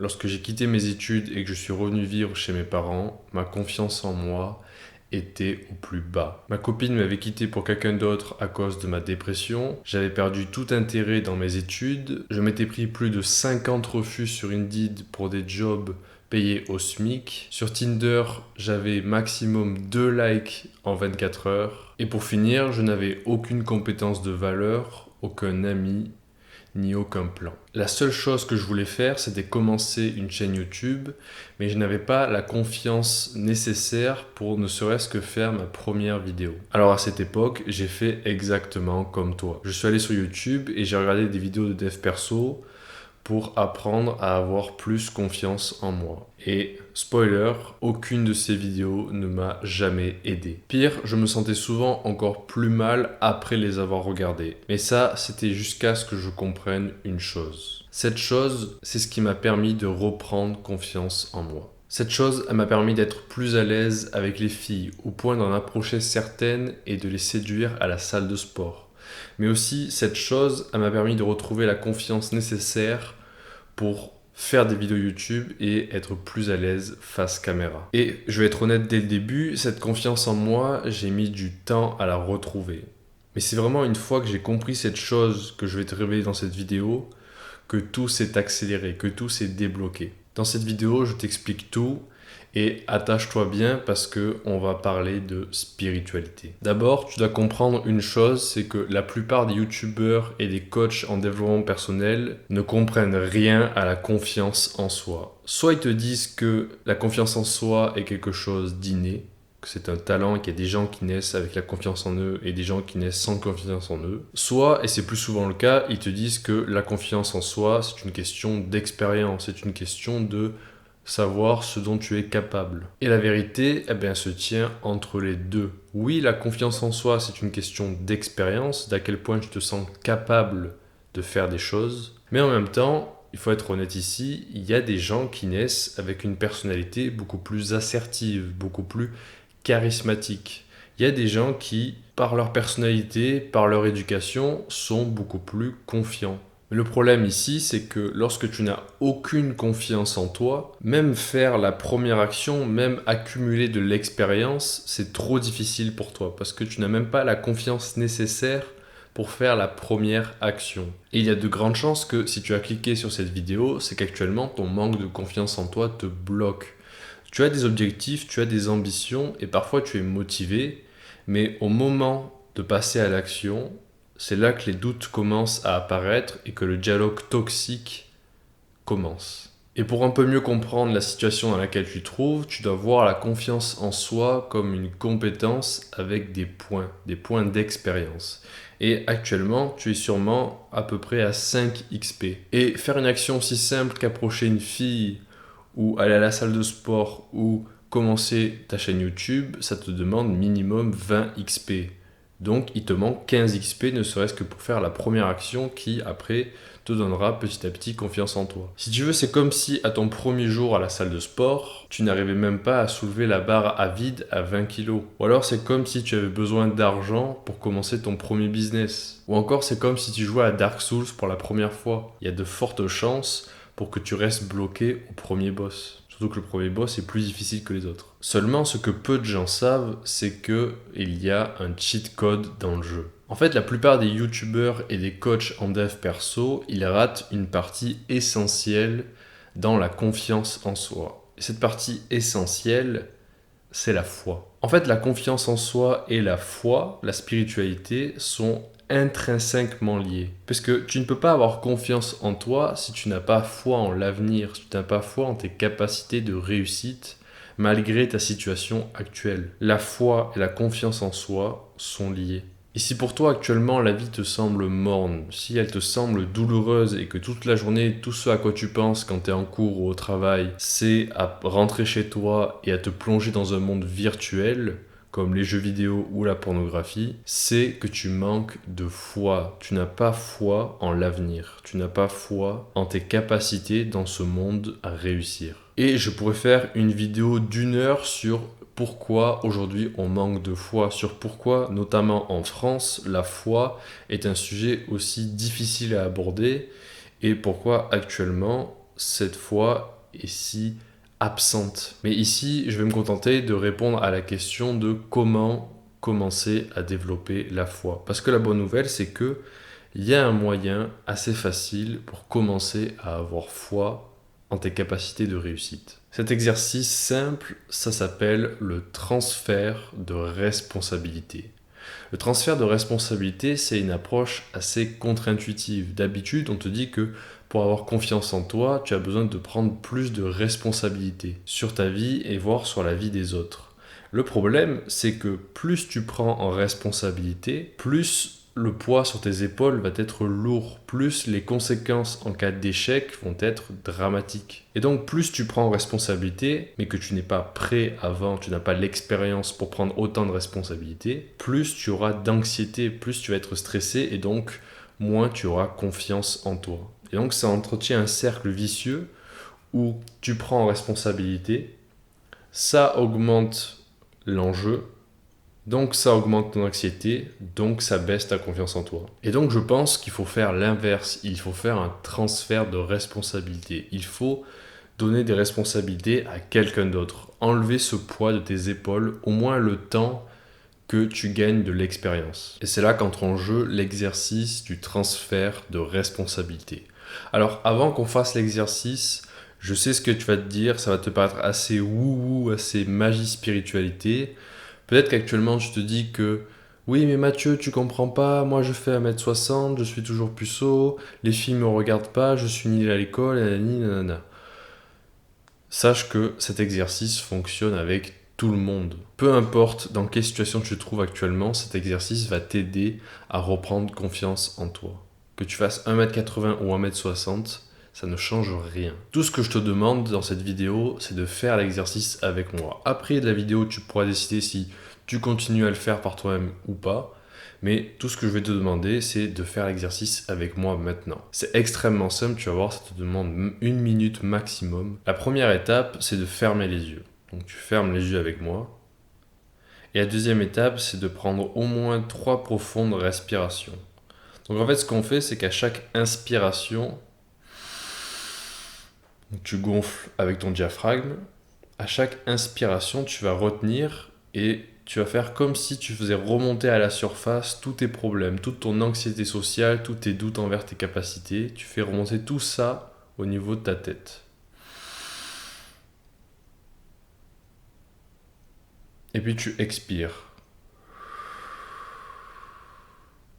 Lorsque j'ai quitté mes études et que je suis revenu vivre chez mes parents, ma confiance en moi était au plus bas. Ma copine m'avait quitté pour quelqu'un d'autre à cause de ma dépression. J'avais perdu tout intérêt dans mes études. Je m'étais pris plus de 50 refus sur Indeed pour des jobs payés au SMIC. Sur Tinder, j'avais maximum 2 likes en 24 heures. Et pour finir, je n'avais aucune compétence de valeur, aucun ami, ni aucun plan. La seule chose que je voulais faire, c'était commencer une chaîne YouTube, mais je n'avais pas la confiance nécessaire pour ne serait-ce que faire ma première vidéo. Alors à cette époque, j'ai fait exactement comme toi. Je suis allé sur YouTube et j'ai regardé des vidéos de dev perso pour apprendre à avoir plus confiance en moi. Et spoiler, aucune de ces vidéos ne m'a jamais aidé. Pire, je me sentais souvent encore plus mal après les avoir regardées. Mais ça, c'était jusqu'à ce que je comprenne une chose. Cette chose, c'est ce qui m'a permis de reprendre confiance en moi. Cette chose, elle m'a permis d'être plus à l'aise avec les filles, au point d'en approcher certaines et de les séduire à la salle de sport. Mais aussi, cette chose, elle m'a permis de retrouver la confiance nécessaire pour faire des vidéos YouTube et être plus à l'aise face caméra. Et je vais être honnête dès le début, cette confiance en moi, j'ai mis du temps à la retrouver. Mais c'est vraiment une fois que j'ai compris cette chose que je vais te révéler dans cette vidéo, que tout s'est accéléré, que tout s'est débloqué. Dans cette vidéo, je t'explique tout et attache-toi bien parce que on va parler de spiritualité. D'abord, tu dois comprendre une chose, c'est que la plupart des youtubeurs et des coachs en développement personnel ne comprennent rien à la confiance en soi. Soit ils te disent que la confiance en soi est quelque chose d'inné, que c'est un talent et qu'il y a des gens qui naissent avec la confiance en eux et des gens qui naissent sans confiance en eux. Soit, et c'est plus souvent le cas, ils te disent que la confiance en soi, c'est une question d'expérience, c'est une question de savoir ce dont tu es capable. Et la vérité, eh bien, se tient entre les deux. Oui, la confiance en soi, c'est une question d'expérience, d'à quel point tu te sens capable de faire des choses. Mais en même temps, il faut être honnête ici, il y a des gens qui naissent avec une personnalité beaucoup plus assertive, beaucoup plus charismatique. Il y a des gens qui, par leur personnalité, par leur éducation, sont beaucoup plus confiants. Mais le problème ici, c'est que lorsque tu n'as aucune confiance en toi, même faire la première action, même accumuler de l'expérience, c'est trop difficile pour toi parce que tu n'as même pas la confiance nécessaire pour faire la première action. Et il y a de grandes chances que si tu as cliqué sur cette vidéo, c'est qu'actuellement ton manque de confiance en toi te bloque. Tu as des objectifs, tu as des ambitions et parfois tu es motivé, mais au moment de passer à l'action, c'est là que les doutes commencent à apparaître et que le dialogue toxique commence. Et pour un peu mieux comprendre la situation dans laquelle tu te trouves, tu dois voir la confiance en soi comme une compétence avec des points d'expérience. Et actuellement, tu es sûrement à peu près à 5 XP. Et faire une action aussi simple qu'approcher une fille ou aller à la salle de sport ou commencer ta chaîne YouTube, ça te demande minimum 20 XP. Donc il te manque 15 XP ne serait-ce que pour faire la première action qui après te donnera petit à petit confiance en toi. Si tu veux, c'est comme si à ton premier jour à la salle de sport, tu n'arrivais même pas à soulever la barre à vide à 20 kg. Ou alors c'est comme si tu avais besoin d'argent pour commencer ton premier business. Ou encore c'est comme si tu jouais à Dark Souls pour la première fois. Il y a de fortes chances pour que tu restes bloqué au premier boss. Surtout que le premier boss est plus difficile que les autres. Seulement, ce que peu de gens savent, c'est qu'il y a un cheat code dans le jeu. En fait, la plupart des youtubeurs et des coachs en dev perso, ils ratent une partie essentielle dans la confiance en soi. Et cette partie essentielle, c'est la foi. En fait, la confiance en soi et la foi, la spiritualité, sont intrinsèquement liés. Parce que tu ne peux pas avoir confiance en toi si tu n'as pas foi en l'avenir, si tu n'as pas foi en tes capacités de réussite malgré ta situation actuelle. La foi et la confiance en soi sont liées. Et si pour toi actuellement la vie te semble morne, si elle te semble douloureuse et que toute la journée, tout ce à quoi tu penses quand tu es en cours ou au travail, c'est à rentrer chez toi et à te plonger dans un monde virtuel, comme les jeux vidéo ou la pornographie, c'est que tu manques de foi. Tu n'as pas foi en l'avenir. Tu n'as pas foi en tes capacités dans ce monde à réussir. Et je pourrais faire une vidéo d'1 heure sur pourquoi aujourd'hui on manque de foi, sur pourquoi, notamment en France, la foi est un sujet aussi difficile à aborder et pourquoi actuellement cette fois est si absente. Mais ici, je vais me contenter de répondre à la question de comment commencer à développer la foi. Parce que la bonne nouvelle, c'est que il y a un moyen assez facile pour commencer à avoir foi en tes capacités de réussite. Cet exercice simple, ça s'appelle le transfert de responsabilité. Le transfert de responsabilité, c'est une approche assez contre-intuitive. D'habitude, on te dit que pour avoir confiance en toi, tu as besoin de prendre plus de responsabilité sur ta vie et voire sur la vie des autres. Le problème, c'est que plus tu prends en responsabilité, plus le poids sur tes épaules va être lourd, plus les conséquences en cas d'échec vont être dramatiques. Et donc plus tu prends en responsabilité, mais que tu n'es pas prêt avant, tu n'as pas l'expérience pour prendre autant de responsabilités, plus tu auras d'anxiété, plus tu vas être stressé et donc moins tu auras confiance en toi. Et donc ça entretient un cercle vicieux où tu prends en responsabilité, ça augmente l'enjeu, donc ça augmente ton anxiété, donc ça baisse ta confiance en toi. Et donc je pense qu'il faut faire l'inverse, il faut faire un transfert de responsabilité. Il faut donner des responsabilités à quelqu'un d'autre, enlever ce poids de tes épaules, au moins le temps que tu gagnes de l'expérience. Et c'est là qu'entre en jeu l'exercice du transfert de responsabilité. Alors avant qu'on fasse l'exercice, je sais ce que tu vas te dire, ça va te paraître assez wouhou, assez magie spiritualité. Peut-être qu'actuellement tu te dis que oui mais Mathieu tu comprends pas, moi je fais 1m60, je suis toujours puceau, les filles me regardent pas, je suis nul à l'école, nanani, nanana. Sache que cet exercice fonctionne avec tout le monde. Peu importe dans quelle situation tu te trouves actuellement, cet exercice va t'aider à reprendre confiance en toi. Que tu fasses 1m80 ou 1m60, ça ne change rien. Tout ce que je te demande dans cette vidéo, c'est de faire l'exercice avec moi. Après de la vidéo, tu pourras décider si tu continues à le faire par toi-même ou pas. Mais tout ce que je vais te demander, c'est de faire l'exercice avec moi maintenant. C'est extrêmement simple, tu vas voir, ça te demande 1 minute maximum. La première étape, c'est de fermer les yeux. Donc tu fermes les yeux avec moi. Et la deuxième étape, c'est de prendre au moins 3 profondes respirations. Donc en fait, ce qu'on fait, c'est qu'à chaque inspiration, tu gonfles avec ton diaphragme. À chaque inspiration, tu vas retenir et tu vas faire comme si tu faisais remonter à la surface tous tes problèmes, toute ton anxiété sociale, tous tes doutes envers tes capacités. Tu fais remonter tout ça au niveau de ta tête. Et puis tu expires.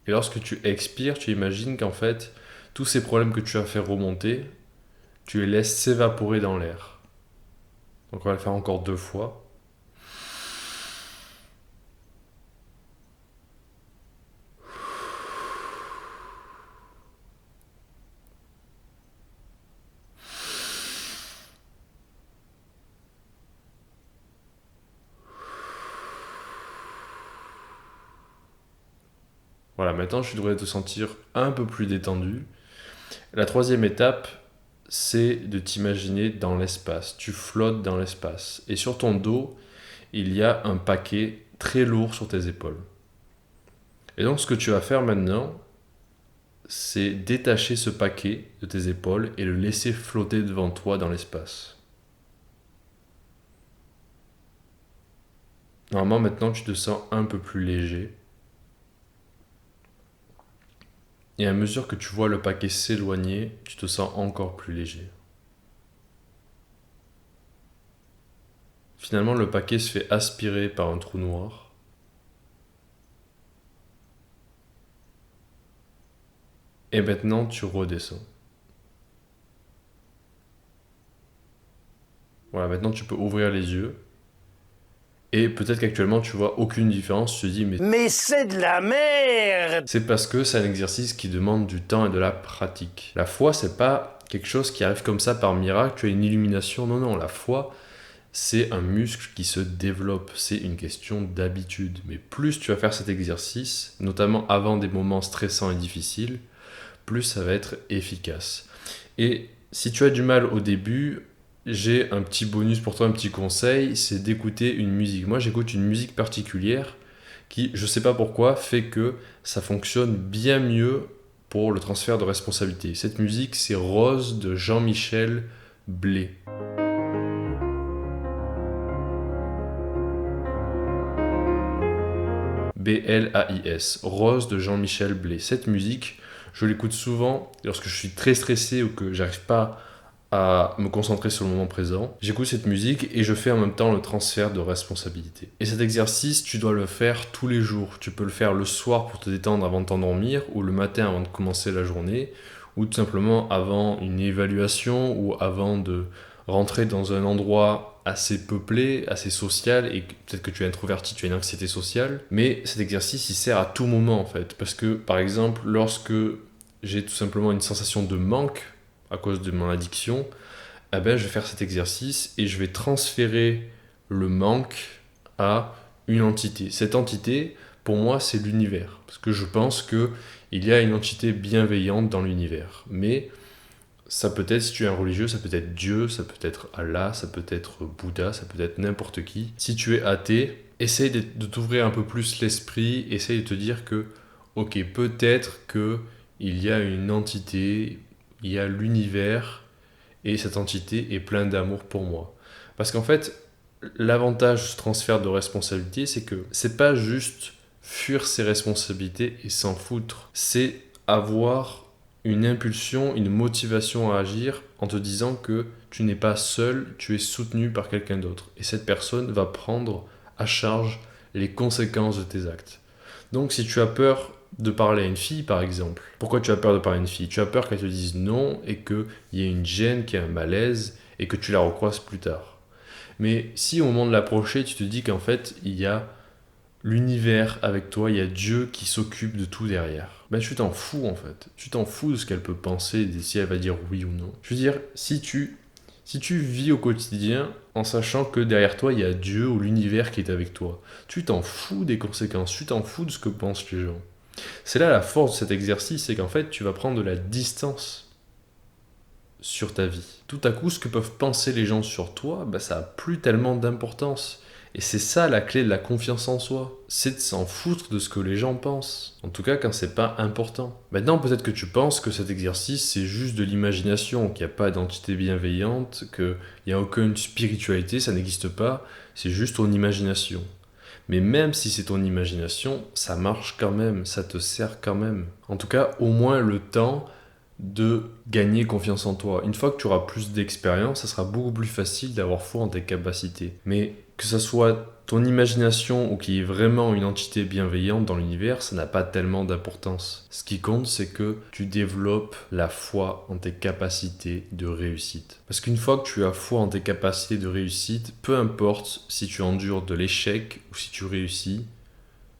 Et lorsque tu expires, tu imagines qu'en fait, tous ces problèmes que tu as fait remonter, tu les laisses s'évaporer dans l'air. Donc on va le faire encore 2 fois. Voilà, maintenant tu devrais te sentir un peu plus détendu. La troisième étape, c'est de t'imaginer dans l'espace. Tu flottes dans l'espace. Et sur ton dos, il y a un paquet très lourd sur tes épaules. Et donc ce que tu vas faire maintenant, c'est détacher ce paquet de tes épaules et le laisser flotter devant toi dans l'espace. Normalement, maintenant, tu te sens un peu plus léger. Et à mesure que tu vois le paquet s'éloigner, tu te sens encore plus léger. Finalement, le paquet se fait aspirer par un trou noir. Et maintenant, tu redescends. Voilà, maintenant tu peux ouvrir les yeux. Et peut-être qu'actuellement tu vois aucune différence, tu te dis Mais c'est de la merde! c'est parce que c'est un exercice qui demande du temps et de la pratique. La foi, c'est pas quelque chose qui arrive comme ça par miracle, tu as une illumination. Non, non, la foi, c'est un muscle qui se développe, c'est une question d'habitude. Mais plus tu vas faire cet exercice, notamment avant des moments stressants et difficiles, plus ça va être efficace. Et si tu as du mal au début, j'ai un petit bonus pour toi, un petit conseil, c'est d'écouter une musique. Moi, j'écoute une musique particulière qui, je sais pas pourquoi, fait que ça fonctionne bien mieux pour le transfert de responsabilité. Cette musique, c'est Rose de Jean-Michel Blais. B-L-A-I-S, Rose de Jean-Michel Blais. Cette musique, je l'écoute souvent lorsque je suis très stressé ou que j'arrive pas à me concentrer sur le moment présent. J'écoute cette musique et je fais en même temps le transfert de responsabilité. Et cet exercice, tu dois le faire tous les jours. Tu peux le faire le soir pour te détendre avant de t'endormir, ou le matin avant de commencer la journée, ou tout simplement avant une évaluation, ou avant de rentrer dans un endroit assez peuplé, assez social, et peut-être que tu es introverti, tu as une anxiété sociale, mais cet exercice, il sert à tout moment en fait, parce que par exemple, lorsque j'ai tout simplement une sensation de manque à cause de mon addiction, eh ben, je vais faire cet exercice et je vais transférer le manque à une entité. Cette entité, pour moi, c'est l'univers, parce que je pense qu'il y a une entité bienveillante dans l'univers, mais ça peut être, si tu es un religieux, ça peut être Dieu, ça peut être Allah, ça peut être Bouddha, ça peut être n'importe qui. Si tu es athée, essaye de t'ouvrir un peu plus l'esprit, essaye de te dire que, ok, peut-être qu'il y a une entité, il y a l'univers, et cette entité est pleine d'amour pour moi. Parce qu'en fait, l'avantage de ce transfert de responsabilité, c'est que c'est pas juste fuir ses responsabilités et s'en foutre, c'est avoir une impulsion, une motivation à agir en te disant que tu n'es pas seul, tu es soutenu par quelqu'un d'autre. Et cette personne va prendre à charge les conséquences de tes actes. Donc si tu as peur de parler à une fille, par exemple, pourquoi tu as peur de parler à une fille? Tu as peur qu'elle te dise non et qu'il y ait une gêne, qu'il y ait un malaise et que tu la recroises plus tard. Mais si au moment de l'approcher, tu te dis qu'en fait, il y a l'univers avec toi, il y a Dieu qui s'occupe de tout derrière, ben tu t'en fous en fait. Tu t'en fous de ce qu'elle peut penser, de si elle va dire oui ou non. Je veux dire, si tu vis au quotidien en sachant que derrière toi, il y a Dieu ou l'univers qui est avec toi, tu t'en fous des conséquences, tu t'en fous de ce que pensent les gens. C'est là la force de cet exercice, c'est qu'en fait, tu vas prendre de la distance sur ta vie. Tout à coup, ce que peuvent penser les gens sur toi, ben, ça n'a plus tellement d'importance. Et c'est ça la clé de la confiance en soi, c'est de s'en foutre de ce que les gens pensent. En tout cas, quand c'est pas important. Maintenant, peut-être que tu penses que cet exercice, c'est juste de l'imagination, qu'il n'y a pas d'entité bienveillante, qu'il n'y a aucune spiritualité, ça n'existe pas, c'est juste ton imagination. Mais même si c'est ton imagination, ça marche quand même, ça te sert quand même. En tout cas, au moins le temps de gagner confiance en toi. Une fois que tu auras plus d'expérience, ça sera beaucoup plus facile d'avoir foi en tes capacités. Mais que ce soit ton imagination ou qu'il y ait vraiment une entité bienveillante dans l'univers, ça n'a pas tellement d'importance. Ce qui compte, c'est que tu développes la foi en tes capacités de réussite. Parce qu'une fois que tu as foi en tes capacités de réussite, peu importe si tu endures de l'échec ou si tu réussis,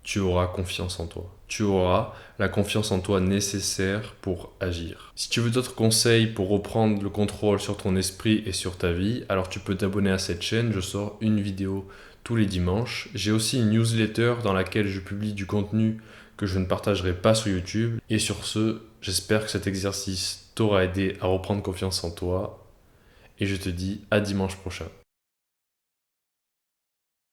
tu auras confiance en toi. Tu auras la confiance en toi nécessaire pour agir. Si tu veux d'autres conseils pour reprendre le contrôle sur ton esprit et sur ta vie, alors tu peux t'abonner à cette chaîne, je sors une vidéo tous les dimanches. J'ai aussi une newsletter dans laquelle je publie du contenu que je ne partagerai pas sur YouTube. Et sur ce, j'espère que cet exercice t'aura aidé à reprendre confiance en toi. Et je te dis à dimanche prochain.